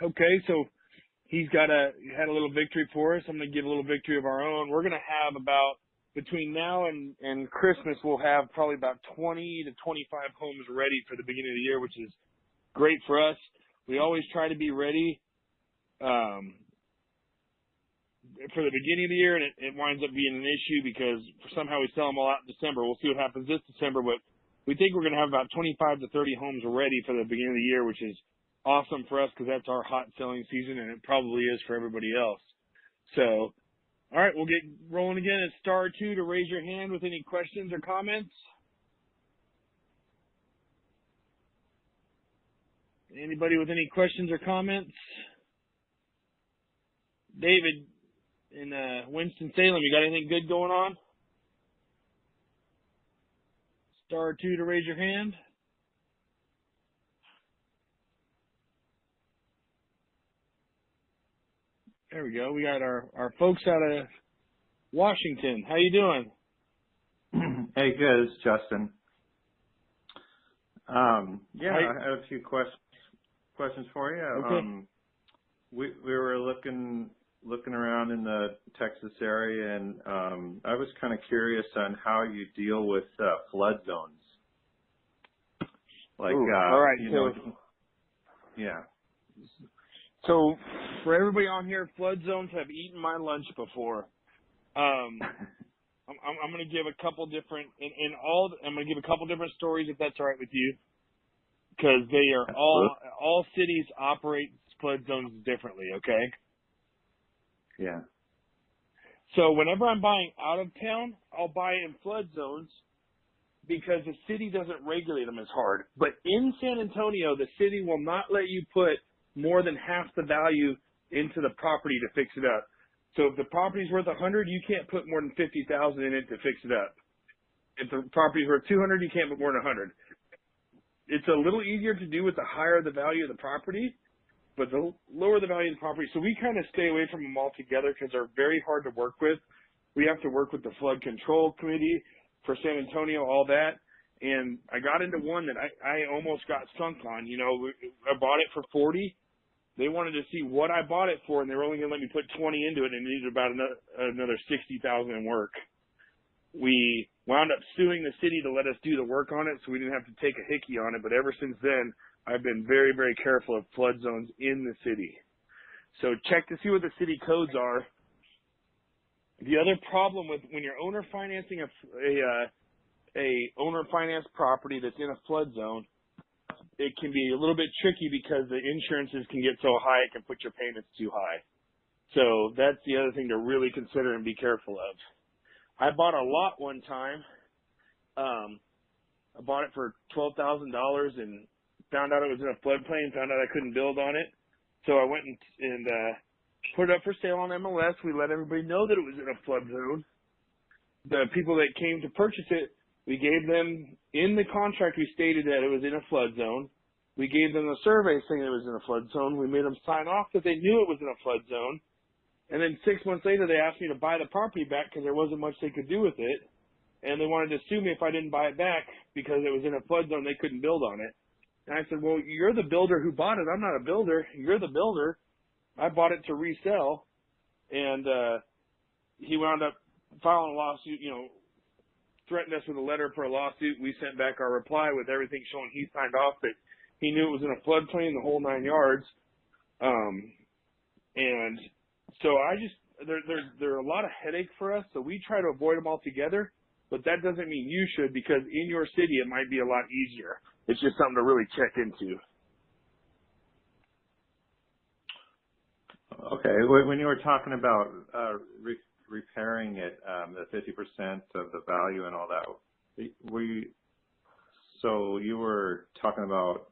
Okay, so he's had a little victory for us. I'm going to give a little victory of our own. We're going to have about, between now and Christmas, we'll have probably about 20 to 25 homes ready for the beginning of the year, which is great for us. We always try to be ready for the beginning of the year, and it winds up being an issue because somehow we sell them all out in December. We'll see what happens this December, but we think we're going to have about 25 to 30 homes ready for the beginning of the year, which is awesome for us because that's our hot selling season, and it probably is for everybody else. So, all right, we'll get rolling again. It's *2 to raise your hand with any questions or comments. Anybody with any questions or comments? David in Winston-Salem, you got anything good going on? *2 to raise your hand. There we go. We got our folks out of Washington. How you doing? Hey, good. It's Justin. Yeah, I have a few questions for you. Okay. We were looking around in the Texas area, and I was kind of curious on how you deal with flood zones. Like, all right. Yeah. So for everybody on here, flood zones have eaten my lunch before. I'm going to give a couple different, I'm going to give a couple different stories if that's all right with you, because they are all cities operate flood zones differently. Okay. Yeah. So whenever I'm buying out of town, I'll buy in flood zones because the city doesn't regulate them as hard. But in San Antonio, the city will not let you put more than half the value into the property to fix it up. So if the property's worth 100, you can't put more than 50,000 in it to fix it up. If the property's worth 200, you can't put more than 100. It's a little easier to do with the higher the value of the property, but the lower the value of the property. So we kind of stay away from them altogether because they're very hard to work with. We have to work with the flood control committee for San Antonio, all that. And I got into one that I almost got sunk on. You know, I bought it for 40. They wanted to see what I bought it for, and they were only going to let me put 20 into it, and it needed about another 60,000 in work. We wound up suing the city to let us do the work on it, so we didn't have to take a hickey on it. But ever since then, I've been very, very careful of flood zones in the city. So check to see what the city codes are. The other problem with when you're owner financing a owner finance property that's in a flood zone, it can be a little bit tricky because the insurances can get so high it can put your payments too high. So that's the other thing to really consider and be careful of. I bought a lot one time. I bought it for $12,000 and found out it was in a floodplain, found out I couldn't build on it. So I went and put it up for sale on MLS. We let everybody know that it was in a flood zone. The people that came to purchase it, we gave them, in the contract we stated that it was in a flood zone. We gave them a survey saying it was in a flood zone. We made them sign off that they knew it was in a flood zone. And then 6 months later, they asked me to buy the property back because there wasn't much they could do with it. And they wanted to sue me if I didn't buy it back because it was in a flood zone. They couldn't build on it. And I said, well, you're the builder who bought it. I'm not a builder. You're the builder. I bought it to resell. And he wound up filing a lawsuit, you know, threatened us with a letter for a lawsuit. We sent back our reply with everything showing he signed off that he knew it was in a floodplain, the whole 9 yards. And so there are a lot of headache for us, so we try to avoid them altogether. But that doesn't mean you should, because in your city it might be a lot easier. It's just something to really check into. Okay. When you were talking about repairing it, the 50% of the value and all that, so you were talking about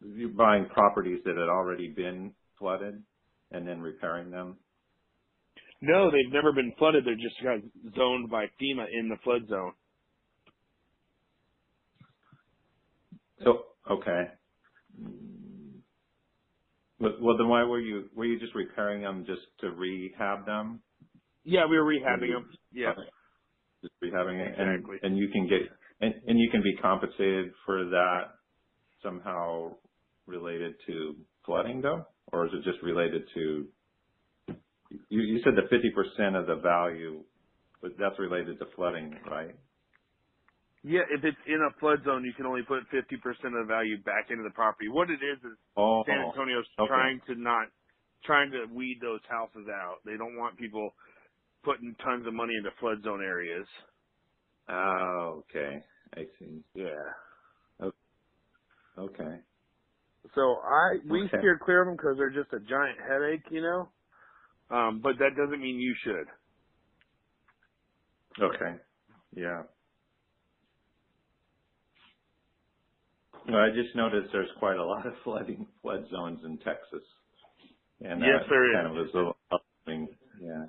you buying properties that had already been flooded and then repairing them? No, they've never been flooded. They're just got zoned by FEMA in the flood zone. So, okay. Well, then why were you just repairing them just to rehab them? Yeah, we were rehabbing them. Yeah. Okay. Just rehabbing it. Exactly. And you can get, and you can be compensated for that somehow related to flooding though, or is it just related to? You said the 50% of the value, but that's related to flooding, right? Yeah, if it's in a flood zone, you can only put 50% of the value back into the property. What it is San Antonio's okay. trying to weed those houses out. They don't want people putting tons of money into flood zone areas. Oh, okay. I see. Yeah. Okay. So we Okay. steer clear of them because they're just a giant headache, you know. But that doesn't mean you should. Okay. Yeah. Well, I just noticed there's quite a lot of flood zones in Texas, and Yes, that there kind is. of was a little upsetting. Yeah.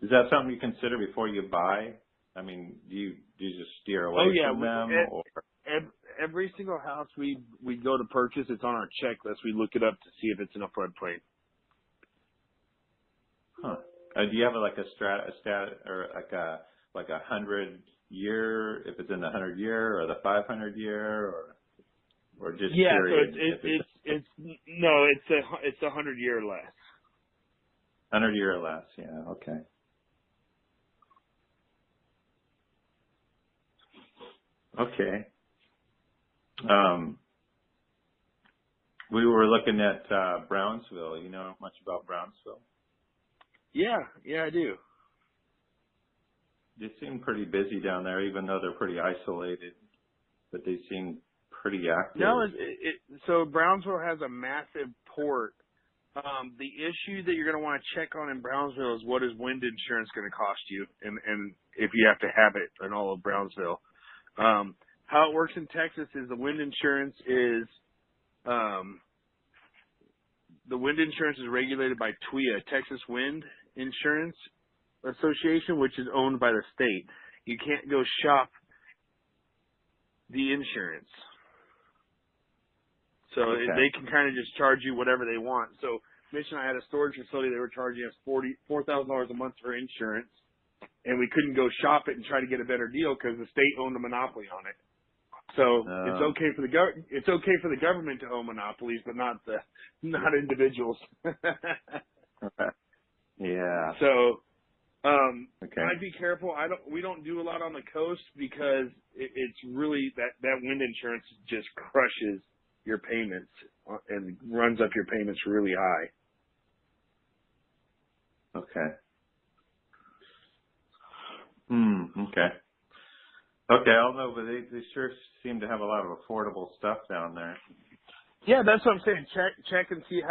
Is that something you consider before you buy? I mean, do you just steer away Oh yeah, from them, or? every single house we go to purchase, it's on our checklist. We look it up to see if it's in a floodplain. Huh. Do you have like a stat, or like a 100-year, if it's in the 100-year or the 500-year, or just Yeah, so period? it's 100-year or less. 100-year or less. Yeah. Okay. Okay. We were looking at Brownsville. You know much about Brownsville? Yeah, I do. They seem pretty busy down there, even though they're pretty isolated. But they seem pretty active. No, so Brownsville has a massive port. The issue that you're going to want to check on in Brownsville is what is wind insurance going to cost you, and if you have to have it in all of Brownsville. How it works in Texas is the wind insurance is regulated by TWIA, Texas Wind Insurance Association, which is owned by the state. You can't go shop the insurance. So they can kind of just charge you whatever they want. So Mitch and I had a storage facility. They were charging us $4,000 a month for insurance, and we couldn't go shop it and try to get a better deal because the state owned a monopoly on it. So it's okay for the government to own monopolies, but not individuals. Okay. Yeah. So Okay. I'd be careful. We don't do a lot on the coast because it's really that wind insurance just crushes your payments and runs up your payments really high. Okay. Okay. Okay, although but they sure seem to have a lot of affordable stuff down there. Yeah, that's what I'm saying. Check and see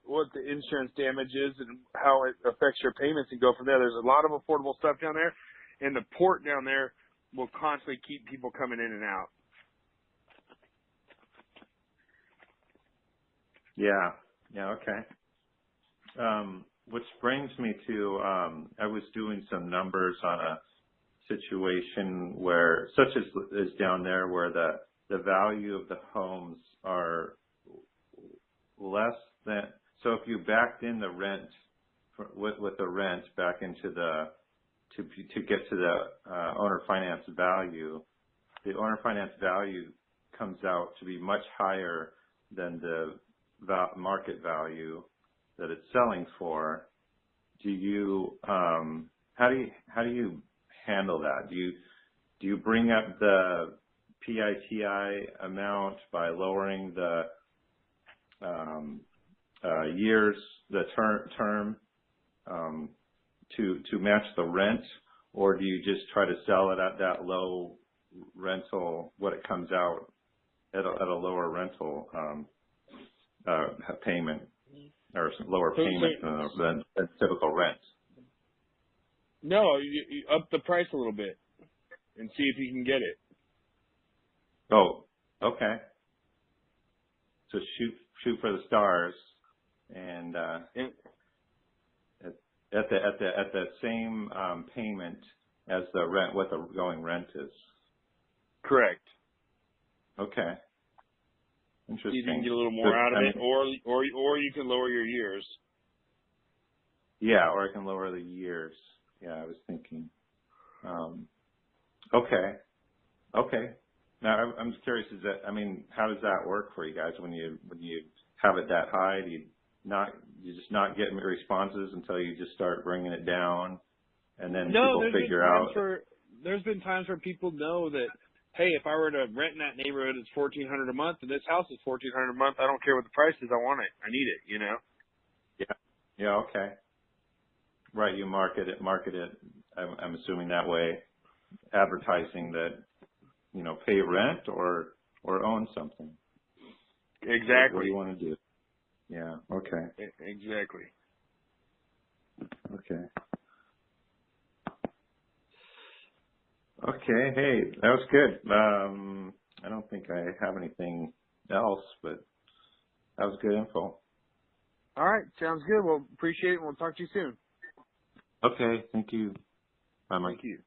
what the insurance damage is and how it affects your payments, and go from there. There's a lot of affordable stuff down there, and the port down there will constantly keep people coming in and out. Yeah. Yeah. Okay. Which brings me to I was doing some numbers on a situation where, such as is down there, where the value of the homes are less than. So if you backed in the rent with the rent back into to get to the owner finance value, the owner finance value comes out to be much higher than the market value that it's selling for. Do you how do you handle that? Do you bring up the PITI amount by lowering the years, the term to match the rent, or do you just try to sell it at that low rental, what it comes out at a lower rental payment, or lower payment than typical rent? No, you up the price a little bit and see if you can get it. Oh, okay. So shoot for the stars, and at the same payment as the rent, what the going rent is. Correct. Okay. Interesting. See if you can get a little more out of it, or you can lower your years. Yeah, or I can lower the years. Yeah, I was thinking. Okay. Now, I'm just curious, how does that work for you guys when you have it that high? Do you just not get responses until you just start bringing it down, and then No, people figure out? there's been times where people know that, hey, if I were to rent in that neighborhood, it's $1,400 a month, and this house is $1,400 a month. I don't care what the price is. I want it. I need it. You know. Yeah. Yeah. Okay. Right. You market it. I'm assuming that way, advertising that, pay rent or own something. Exactly. What do you want to do? Yeah. Okay. Exactly. Okay. Okay. Hey, that was good. I don't think I have anything else, but that was good info. All right. Sounds good. Well, appreciate it. We'll talk to you soon. Okay. Thank you. Bye, Mike. Thank you.